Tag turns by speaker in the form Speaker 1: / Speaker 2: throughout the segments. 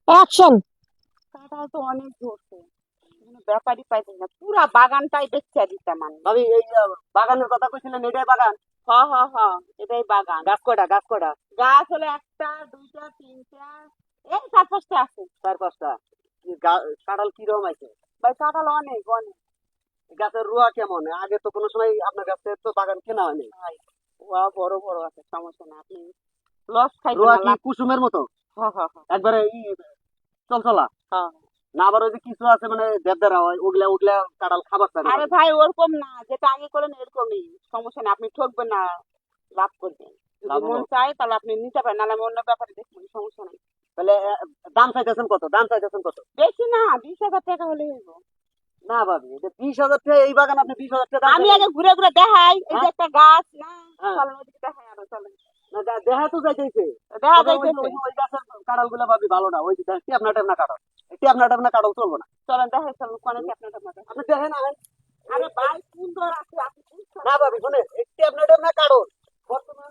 Speaker 1: Action.
Speaker 2: কাঁঠাল তো অনেক ধরছে, কোনো ব্যাপারই পাইতেছি না, পুরা বাগানটাই বেচা দিতাম আমি।
Speaker 3: ভাবি এই বাগানের কথা কইছিলেন, এটাই বাগান?
Speaker 2: হ হ হ, এটাই বাগান।
Speaker 3: গাছ কয়টা, গাছ কয়টা?
Speaker 2: গাছ হলো একটা দুইটা তিনটা, এই চার পাঁচটা আছে।
Speaker 3: চার পাঁচটা। কাঁঠাল কিরকম আছে?
Speaker 2: ভাই কাঁঠাল অনেক অনেক।
Speaker 3: গাছের রুয়া কেমন? আগে তো কোনো সময় আপনার কাছে তো বাগান কেনা হয়নি।
Speaker 2: ভাই ওয়া বড় বড় আছে, সমস্যা না, আপনি লস খাইবেন
Speaker 3: রুয়া
Speaker 2: না,
Speaker 3: কি
Speaker 2: লাভ।
Speaker 3: কুসুমের মতো
Speaker 2: হ হ হ
Speaker 3: একবারে চলচলা?
Speaker 2: হ।
Speaker 3: না আবার ওই যে কিছু আছে মানে দেবদারা হয়, ওগুলা ওগুলা কাঁঠাল খাবার চায় না
Speaker 2: আরে
Speaker 3: ভাবি।
Speaker 2: ভাই ওরকম না, যেটা আগে করলেন এরকমই, সমস্যা না, আপনি ঠকবেন না, লাভ করবেন। যদি
Speaker 3: লাভ
Speaker 2: মন
Speaker 3: হলো?
Speaker 2: চায় তাহলে আপনি নিতে পারেন, নাহলে আমি অন্য ব্যাপারে দেখবেন, সমস্যা নাই।
Speaker 3: তাহলে দাম চাইতেছেন কত, দাম চাইতেছেন কত?
Speaker 2: বেশি না, 20,000 টাকা হলে হইব।
Speaker 3: না ভাবি, এটা 20,000 টাকা এই বাগান, আপনি 20,000 টাকা দাম
Speaker 2: আমি
Speaker 3: চাইলেন?
Speaker 2: আগে ঘুরে ঘুরে দেখাই, এই যে
Speaker 3: হ্যাঁ,
Speaker 2: একটা গাছ না,
Speaker 3: হ্যাঁ।
Speaker 2: চলেন ওদিকে দেখাই, আরো চলেন।
Speaker 3: না দেখা তো যাইতেছে।
Speaker 2: দেখা
Speaker 3: তবে ওই যে
Speaker 2: যাইতেছে,
Speaker 3: ওই গাছের কাঁঠাল গুলা ভাবি ভালো না, ওই যে টেপনা টেপনা কাঁঠাল। এই টেপনা টেপনা কাঁঠাল চলবো না।
Speaker 2: চলেন দেখাই, চলেন কোন আপনার আপনার।
Speaker 3: আপনি দেখেন আহেন।
Speaker 2: আরে ভাই সুন্দর আছে, আপনি বুঝতে
Speaker 3: না ভাবি শুনেন, এই টেপনা টেপনা কাঁঠাল বর্তমান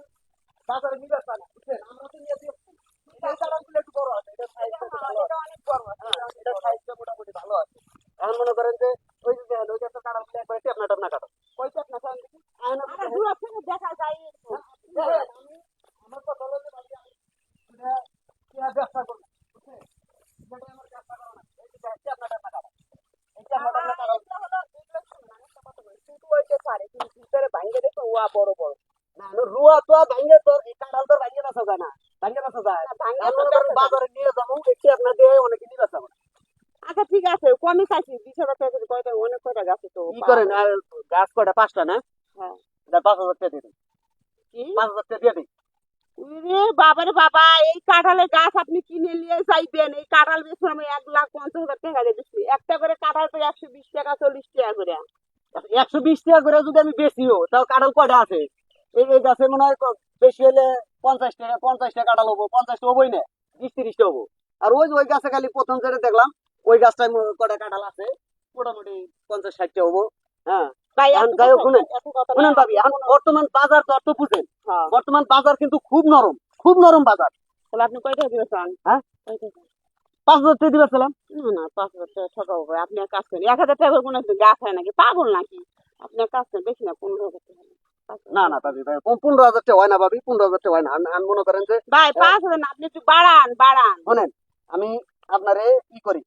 Speaker 3: বাজারে নিবে না, বুঝছেন? আমরা তো নিয়ে দিচ্ছি। এই কাঁঠাল গুলো একটু বড় আছে, এটা সাইজটা একটু ভালো আছে।
Speaker 2: এটা অনেক বড় আছে,
Speaker 3: হ্যাঁ,
Speaker 2: এটা অনেক
Speaker 3: এটা
Speaker 2: বড়।
Speaker 3: সাইজটা মোটামুটি ভালো আছে। এখন মনে করেন যে ওই যে দেখেন, ওই যে একটা কাঁঠাল গুলো একবারে টেপনা টেপনা কাঁঠাল।
Speaker 2: কইতে আপনার চলেন দেখি।
Speaker 3: আহেন আপনি
Speaker 2: আরে
Speaker 3: দেখেন।
Speaker 2: দূর থেকে দেখা যায় একটু।
Speaker 3: হ্যাঁ, দেখেন, আমার কথা হলো যে ভাবি আমি এটা কেনা ব্যবসা করবো, বুঝছেন? যেটা আমার ব্যবসা করা না, এই যে দেখেন টেপনা টেপনা কাঁঠাল, এই টেপনা টেপনা কাঁঠাল।
Speaker 2: এটা হলো এগুলো শুনুন, একটা কথা বলি, শুধু হইতে পারে কিন্তু ভিতরে ভাঙ্গে দেখো ওয়া বড় বড়।
Speaker 3: না না, রুয়া তো আর ভাঙ্গে তো এই কাঁঠাল তো ভাঙ্গে বেচা যায় না, ভাঙ্গে বেচা যায়?
Speaker 2: না ভাঙ্গে
Speaker 3: এখন
Speaker 2: তো
Speaker 3: মনে করেন
Speaker 2: বেচা যাবে।
Speaker 3: বাজারে নিয়ে যাবো, একটু আপনার দিয়ে অনেকে নিয়ে বেচা যাবে।
Speaker 2: আচ্ছা ঠিক আছে, কমই চাইছি, 20,000 টাকা করে, কয়টা অনেক কয়টা গাছে তো
Speaker 3: কি
Speaker 2: পাওয়া
Speaker 3: করেন
Speaker 2: যায়।
Speaker 3: আর গাছ কয়টা, পাঁচটা না?
Speaker 2: হ্যাঁ।
Speaker 3: এটা 5,000 টাকা দিয়ে দিন।
Speaker 2: কি?
Speaker 3: 5,000 টাকা দিয়ে দিন।
Speaker 2: রে বাবারে বাবা, এই কাঁঠালের গাছ আপনি কিনে নিয়ে যাইবেন, এই কাঁঠাল বেচুন আমি 1,50,000 টাকা দিয়ে দিচ্ছি। একটা করে কাঁঠাল তো 120 টাকা 40 টাকা করে।
Speaker 3: 120 টাকা করে যদি আমি বেচিও, তাও কাঁঠাল কয়টা আছে? এই গাছে মনে হয় বেশি হলে 50 টাকা, 50টা কাঁঠাল হবো, 50টা হবোই না, 20-30টা হবো। আর ওই যে ওই গাছে খালি প্রথম যেটা দেখলাম, ওই গাছটায় কয়টা কাঁঠাল আছে, মোটামুটি 50-60টা হবো। হ্যাঁ।
Speaker 2: ভাই
Speaker 3: এখন
Speaker 2: এত
Speaker 3: যাই হোক
Speaker 2: কথা,
Speaker 3: শুনেন,
Speaker 2: এত কথা না,
Speaker 3: শুনেন ভাবি,
Speaker 2: আপনি
Speaker 3: এখন
Speaker 2: কোনো।
Speaker 3: বর্তমান বাজার দর তো বুঝেন।
Speaker 2: হ্যাঁ,
Speaker 3: বর্তমান বাজার কিন্তু খুব নরম, খুব নরম বাজার।
Speaker 2: তাহলে আপনি কয়টা দিবে চান?
Speaker 3: হ্যাঁ,
Speaker 2: কয়টা চান?
Speaker 3: 5,000 টাকা দিবে ছিলাম।
Speaker 2: না না, 5,000 টাকা ঠকাবো ভাই, আপনি এক কাজ করেন, 1,000 টাকা করে কোনো গাছ হয় নাকি, পাগল নাকি? আপনি এক কাজ করেন, বেশি না, 15,000 টাকা।
Speaker 3: না না ভাবি, ভাই 15,000 টাকা হয় না ভাবি, 15,000 টাকা হয় না। আমি মনে করেন যে
Speaker 2: ভাই 5,000 না, আপনি একটু বাড়ান বাড়ান।
Speaker 3: শোনেন, আমি আপনারে ই করি,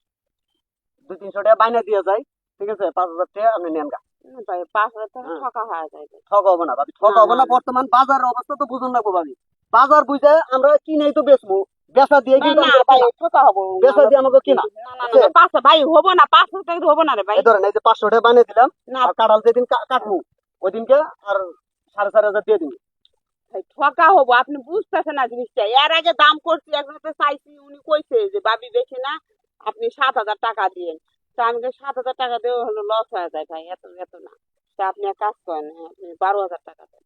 Speaker 3: 200-300 টাকা বাইনা দিয়ে যাই, ঠিক আছে? 5,000 টাকা আপনি নেন গা।
Speaker 2: না ভাই, 5,000 টাকা
Speaker 3: হ্যাঁ,
Speaker 2: ঠকা হয়ে যায় ভাই।
Speaker 3: ঠক হবো না ভাবি, ঠক
Speaker 2: না
Speaker 3: হবো
Speaker 2: না
Speaker 3: না।
Speaker 2: না
Speaker 3: বর্তমান বাজারের অবস্থা তো বুঝুন লাগবো ভাবি। বাজার বুঝে আমরা কিনেই তো বেচবো, বেচা দিয়ে
Speaker 2: ভাই,
Speaker 3: কিন্তু
Speaker 2: না
Speaker 3: আমাদের
Speaker 2: ভাই,
Speaker 3: কিনা,
Speaker 2: ঠকা হবো না,
Speaker 3: বেচা দিয়ে আমাকে কিনা।
Speaker 2: না না না না,
Speaker 3: বুঝছেন?
Speaker 2: 500 ভাই হবো না, 5,000 টাকা হবো না রে ভাই।
Speaker 3: এই ধরেন, এই যে 500 টাকা বানিয়ে দিলাম,
Speaker 2: না
Speaker 3: আর কাঁঠাল যেদিন কাটবো ওই দিনকে আর 4,500 দিয়ে দিন।
Speaker 2: ভাই, ঠকা হবো, আপনি বুঝতেছেন না জিনিসটা। এর আগে দাম করছি, একজনকে চাইছি, উনি কইছে যে ভাবি বেশি না, আপনি 7,000 টাকা দিয়েন। তা আমি 7,000 টাকা দিয়েও হলো লস হয়ে যায় ভাই, এত এত না। তা আপনি এক কাজ করেন, হ্যাঁ, আপনি 12,000 টাকা দেন।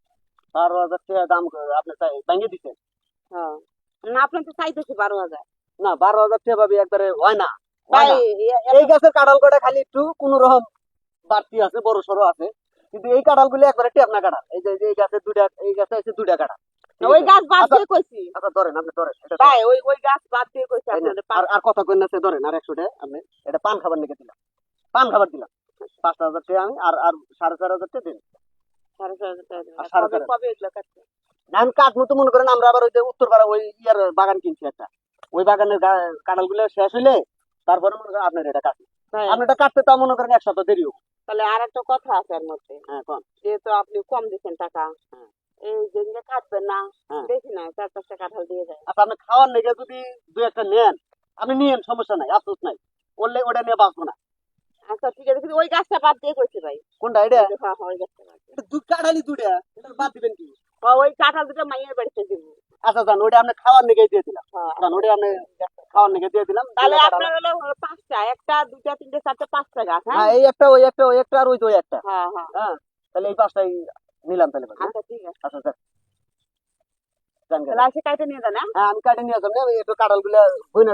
Speaker 3: 12,000 টাকা দাম আপনি ভাঙিয়ে দিচ্ছেন।
Speaker 2: হ্যাঁ, না আপনার তো চাইতেছি 12,000।
Speaker 3: না, 12,000 টাকা ভাবি একবারে হয় না, হয়
Speaker 2: ভাই
Speaker 3: না। এই গাছের কাঁঠাল কটা খালি একটু কোন রকম বাড়তি আছে, বড় সড়ো আছে, কিন্তু এই কাঁঠাল গুলো একবারে টেপনা কাঁঠাল। এই যে এই গাছে দুইটা, এই গাছে আছে দুইটা কাঁঠাল, ঠিক
Speaker 2: ওই
Speaker 3: আছে?
Speaker 2: গাছ বাদ
Speaker 3: আচ্ছা,
Speaker 2: দিয়ে কইছি।
Speaker 3: আচ্ছা ধরেন, আপনি ধরেন এটা
Speaker 2: ভাই
Speaker 3: ধরেন।
Speaker 2: ওই গাছ বাদ দিয়ে কইছি
Speaker 3: তাই না?
Speaker 2: আপনাদের
Speaker 3: আর আর কথা কই না, সে ধরেন আর 100 টাকা আপনি এটা পান খাবার নিকে দিলাম, পান খাবার দিলাম। 5,000 টাকা আমি আর 4,500 টাকা দিন।
Speaker 2: 4,500 টাকা
Speaker 3: আর
Speaker 2: দেবেন।
Speaker 3: সাড়ে
Speaker 2: কবে
Speaker 3: চার
Speaker 2: কবে এগুলো কাটছে?
Speaker 3: এখন কাঠমু তো মনে করেন আমরা আবার ওই যে উত্তরপাড়া ওই ইয়ার বাগান কিনছি একটা, ওই বাগানের কাঁঠাল গুলো শেষ হইলে তারপরে মনে করেন আপনার এটা কাটবে।
Speaker 2: ভাই
Speaker 3: আপনি এটা কাটতে তাও মনে করেন 1 সপ্তাহ দেরি হোক।
Speaker 2: তাহলে আর একটা কথা আছে এর মধ্যে,
Speaker 3: হ্যাঁ কোন?
Speaker 2: যেহেতু আপনি কম দিচ্ছেন টাকা,
Speaker 3: হ্যাঁ,
Speaker 2: এই যেদিনে কাটবেন না,
Speaker 3: হ্যাঁ।
Speaker 2: বেশি না, 4-5টা কাঁঠাল দিয়ে যায়।
Speaker 3: আচ্ছা, আপনি খাওয়ার লেগে যদি দু একটা নেন, আপনি নিয়েন, সমস্যা নাই, আফসোস নাই। বললে ওটা নিয়ে বাঁচবো না।
Speaker 2: আচ্ছা ঠিক আছে, কিন্তু ওই গাছটা বাদ দিয়ে কইছি ভাই।
Speaker 3: কোনটা এটা?
Speaker 2: ওই যে, হ্যাঁ হ্যাঁ, ওই গাছটা বাদ দিয়ে।
Speaker 3: এটা দু কাঠালি দুটা, এটা বাদ দিবেন কি?
Speaker 2: ওই কাঁঠাল দুটো মাইয়ের বাড়িতে দিব।
Speaker 3: আচ্ছা যান, ওটা আপনি খাওয়ার লেগে দিয়ে দিলাম।
Speaker 2: হ্যাঁ,
Speaker 3: যান, ওটা আপনি খাওয়ার লেগে দিয়ে দিলাম,
Speaker 2: তাহলে
Speaker 3: দুটা কাঁঠাল।
Speaker 2: আপনার হলো 5টা, একটা দুইটা তিনটে চারটে 5টা গাছ, হ্যাঁ।
Speaker 3: হ্যাঁ, এই একটা, ওই একটা, ওই একটা, আর ওই যে ওই একটা।
Speaker 2: হ্যাঁ হ্যাঁ,
Speaker 3: হ্যাঁ, তাহলে এই 5টাই নিলাম তাহলে ভাই, হ্যাঁ?
Speaker 2: আচ্ছা ঠিক আছে।
Speaker 3: আচ্ছা স্যার, যান গেলাম।
Speaker 2: তাহলে এসে কাইটে নিয়ে যান, হ্যাঁ।
Speaker 3: হ্যাঁ, আমি কাটে নিয়ে যাবো, একটু কাঁঠাল গুলা বই না